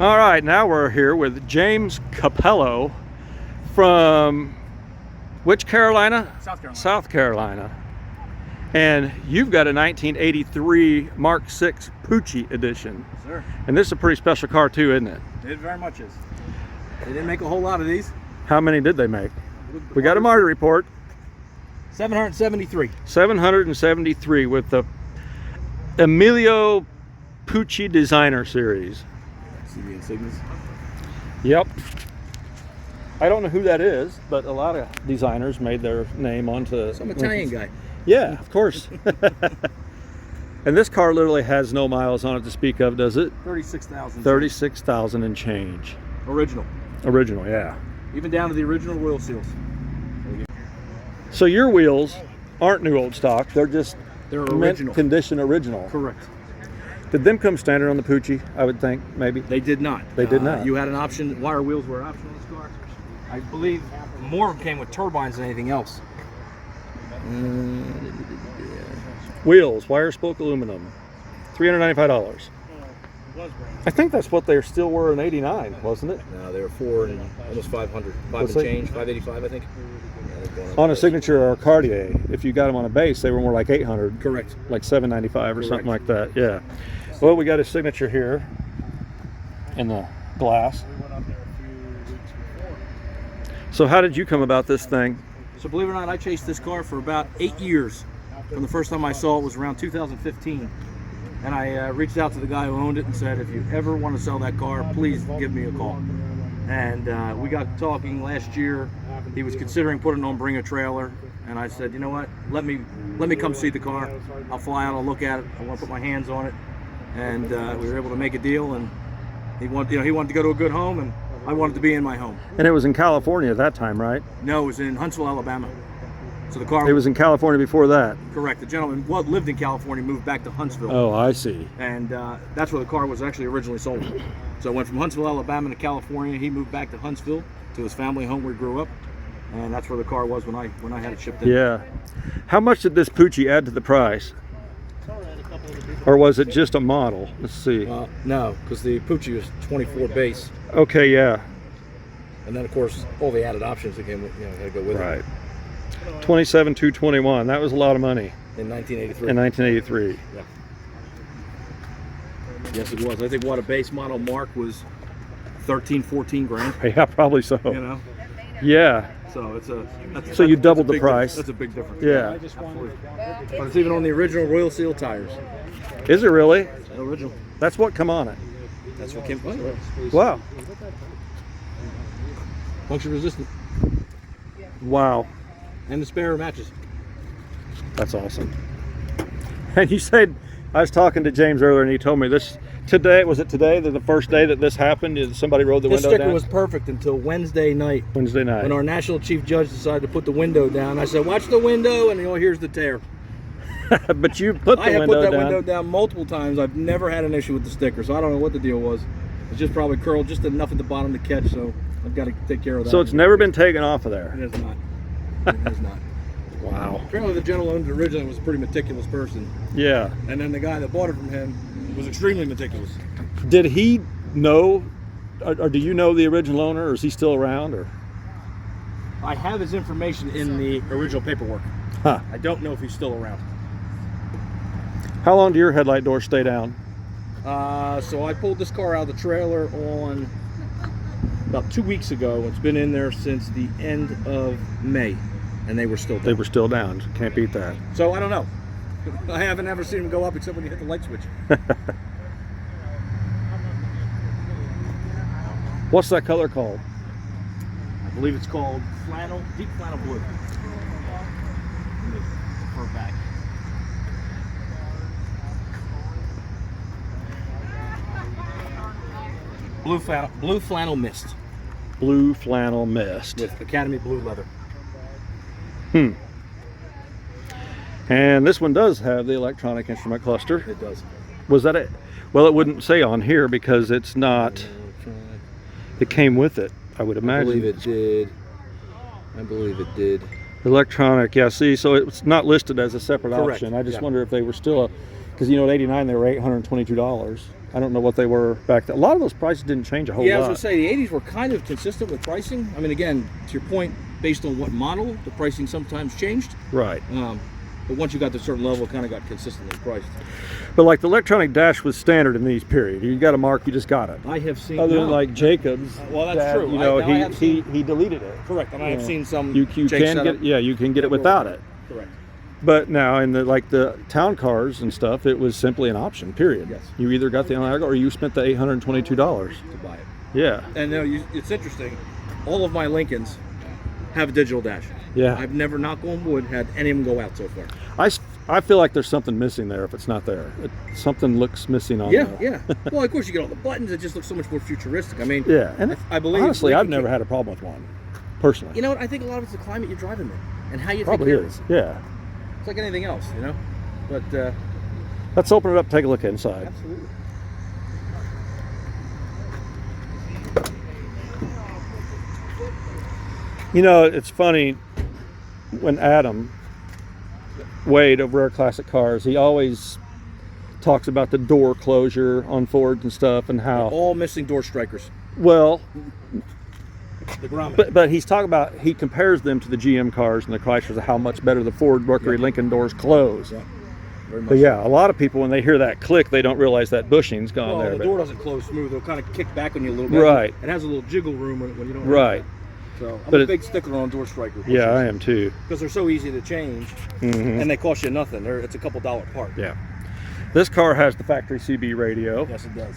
All right, now we're here with James Cappello from which Carolina? South Carolina. South Carolina. And you've got a 1983 Mark VI Pucci edition. Yes, sir. And this is a pretty special car too, isn't it? It very much is. They didn't make a whole lot of these. How many did they make? We got a market report. 773. 773 with the Emillio Pucci Designer Series. See the insignias? Yep. I don't know who that is, but a lot of designers made their name onto... Some Italian guy. Yeah, of course. And this car literally has no miles on it to speak of, does it? 36,000. 36,000 and change. Original. Original, yeah. Even down to the original wheel seals. So your wheels aren't new old stock, they're just They're mint original. condition original. Correct. Did them come standard on the Pucci, I would think, maybe? They did not. They did not. You had an option. Wire wheels were an option on this car. I believe more of them came with turbines than anything else. Wheels, wire spoke aluminum, $395. I think that's what they still were in '89, wasn't it? No, they were almost 500. What's and that? change, 585, I think. On a Signature or a Cartier, if you got them on a base, they were more like 800. Correct. Like 795 or something like Correct. that. Yeah. Well, we got a Signature here in the glass. So how did you come about this thing? So believe it or not, I chased this car for about 8 years. From the first time I saw it was around 2015. And I reached out to the guy who owned it and said, if you ever want to sell that car, please give me a call. And we got talking last year. He was considering putting on Bring a Trailer. And I said, you know what, let me come see the car. I'll fly out, I'll look at it. I want to put my hands on it. And we were able to make a deal. And he wanted to go to a good home, and I wanted to be in my home. And it was in California at that time, right? No, it was in Huntsville, Alabama. So the car It was in California before that. correct. The gentleman lived in California, moved back to Huntsville. Oh, I see. And that's where the car was actually originally sold. So it went from Huntsville, Alabama to California. He moved back to Huntsville to his family home where he grew up. And that's where the car was when I had it shipped in. Yeah. How much did this Pucci add to the price? Or was it just a model? Let's see. No, because the Pucci was 24 base. Okay, yeah. And then, of course, all the added options that came with, had to go with Right. 27,221. That was a lot of money it in 1983. in 1983. Yeah. Yes, it was. I think what a base model Mark was 13, 14 grand. Yeah, probably so. You know? Yeah. So So you doubled that's a the big price. That's a big difference. Yeah. Absolutely. But it's even on the original Royal Seal tires. Is it really? Original. That's what come on it. That's what came from it. Wow. Puncture resistant. Wow. And the spare matches. That's awesome. And you said, I was talking to James earlier and he told me this today, was it today, the first day that this happened? Did somebody rolled the This window sticker down? was perfect until Wednesday night. Wednesday night. When our national chief judge decided to put the window down. I said, watch the window, and here's the tear. But you put the I have window put that down. window down multiple times. I've never had an issue with the sticker, so I don't know what the deal was. It's just probably curled just enough at the bottom to catch, so I've got to take care of that. So it's never been taken off of there. It is not. It is not. Wow. Apparently the gentleman who owned it originally was a pretty meticulous person. Yeah. And then the guy that bought it from him was extremely meticulous. Did he know, or do you know the original owner, or is he still around? Or? I have his information in the original paperwork. Huh. I don't know if he's still around. How long do your headlight doors stay down? So I pulled this car out of the trailer on about 2 weeks ago. It's been in there since the end of May, and they were still down. They were still down. Can't beat that. So I don't know. I haven't ever seen them go up except when you hit the light switch. What's that color called? I believe it's called deep flannel blue. Fur back. Blue flannel mist Blue flannel mist. with Academy blue leather. And this one does have the electronic instrument cluster. It does. Was that it? Well, it wouldn't say on here because it's not. It came with it, I would I imagine. believe it did. I believe it did. Electronic, yeah. See, so it's not listed as a separate Correct, option. I just yeah. wonder if they were still because in '89 they were $822. I don't know what they were back then. A lot of those prices didn't change a whole Yeah, I lot. was going to say, the 80s were kind of consistent with pricing. I mean, again, to your point, based on what model, the pricing sometimes changed. Right. But once you got to a certain level, it kind of got consistently priced. But like the electronic dash was standard in these periods. You got a mark, you just got it. I have seen... Other than like Jacob's. Well, that's that, true. You know, I have seen, he deleted it. correct, and I have seen some You Jake can setup get, yeah, you can get it without it. Correct. But now in the town cars and stuff, it was simply an option, period. Yes. You either got the analog or you spent the $822. To buy it. Yeah. And it's interesting. All of my Lincolns have a digital dash. Yeah. I've never, knock on wood, had any of them go out so far. I feel like there's something missing there if it's not there. Something looks missing on Yeah, that. yeah. Well, of course, you get all the buttons. It just looks so much more futuristic. I mean, Yeah, and I believe... honestly, I've Lincoln never had a problem with one, personally. You know what? I think a lot of it's the climate you're driving in and how you Probably take care is, of it. yeah. It's like anything else, you know? But, Let's open it up and take a look inside. absolutely. You know, it's funny, when Adam Wade of Rare Classic Cars, he always talks about the door closure on Fords and stuff and how... All missing door strikers. Well, The grommet. but he's talking about, he compares them to the GM cars and the Chryslers, how much better the Ford Mercury Lincoln doors close. Yeah, very much. But yeah, a lot of people, when they hear that click, they don't realize that bushing's gone Well, there. the but- door doesn't close smooth. It'll kind of kick back on you a little bit. Right. It has a little jiggle room when you don't... Right. So I'm But a it- big stickler on door strikers. Yeah, I am too. Because they're so easy to change, Mhm. and they cost you nothing. It's a couple dollar part. Yeah. This car has the factory CB radio. Yes, it does.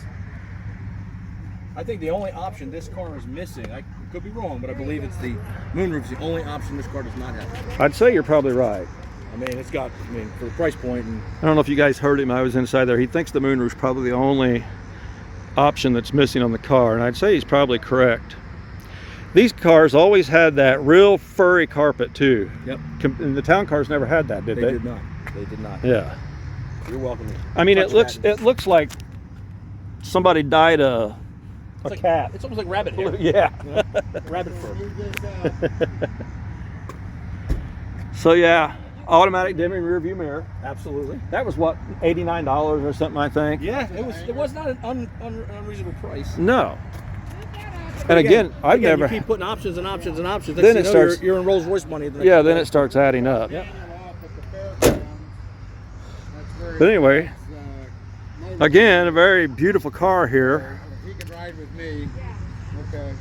I think the only option this car is missing, I could be wrong, but I believe it's the moonroof's the only option this car does not have. I'd say you're probably right. I mean, it's got, for the price point, and I don't know if you guys heard him. I was inside there. He thinks the moonroof's probably the only option that's missing on the car, and I'd say he's probably correct. These cars always had that real furry carpet too. yep, And the town cars never had that, did they they? did not. They did not. Yeah. You're welcome. I mean, Touch that. it looks like somebody dyed a It's like, cat. It's almost like rabbit hair. Yeah. You know? Rabbit fur. So yeah, automatic dimming rear view mirror. Absolutely. That was what, $89 or something, I think. Yeah, it was not an unreasonable price. No. And again, I've never. You keep putting options and options and options. Then Next it thing you know, starts- You're in Rolls Royce money. The next Yeah, day. then it starts adding up. Yeah. But anyway, again, a very beautiful car here. If he could ride with me, okay.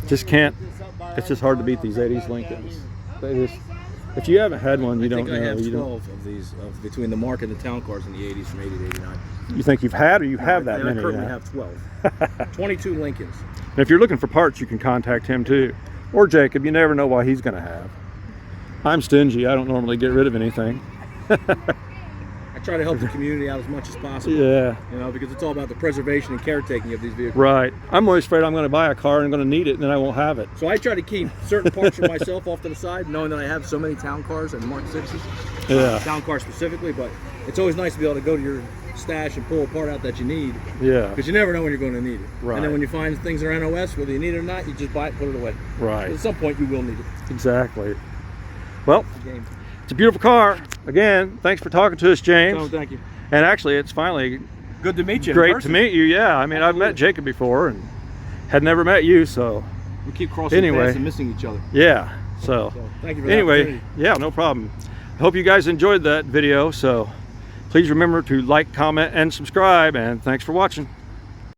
Just can't. It's just hard to beat these '80s Lincolns. They just, if you haven't had one, you I don't think I know. have You 12 of these, between the mark and the town cars in the 80s from 80 to 89. don't. You think you've had, or you have that I many? currently now? have 12. 22 Lincolns. And if you're looking for parts, you can contact him too, or Jacob. You never know what he's going to have. I'm stingy. I don't normally get rid of anything. I try to help the community out as much as possible. Yeah. You know, because it's all about the preservation and caretaking of these vehicles. Right. I'm always afraid I'm going to buy a car and I'm going to need it, and then I won't have it. So I try to keep certain parts for myself off to the side, knowing that I have so many town cars and Mark 6s. Yeah. Town cars specifically, but it's always nice to be able to go to your stash and pull a part out that you need, Yeah. because you never know when you're going to need it. Right. And then when you find things are NOS, whether you need it or not, you just buy it, put it away. Right. At some point, you will need it. Exactly. Well, It's a game. it's a beautiful car. Again, thanks for talking to us, James. So, thank you. And actually, it's finally Good to meet you. in great to person. meet you. Yeah, I mean, I've met Jacob before and had never met you, so We keep crossing Anyway. paths and missing each other. yeah. So So thank you for the anyway, opportunity. yeah, no problem. I hope you guys enjoyed that video. So please remember to like, comment, and subscribe. And thanks for watching.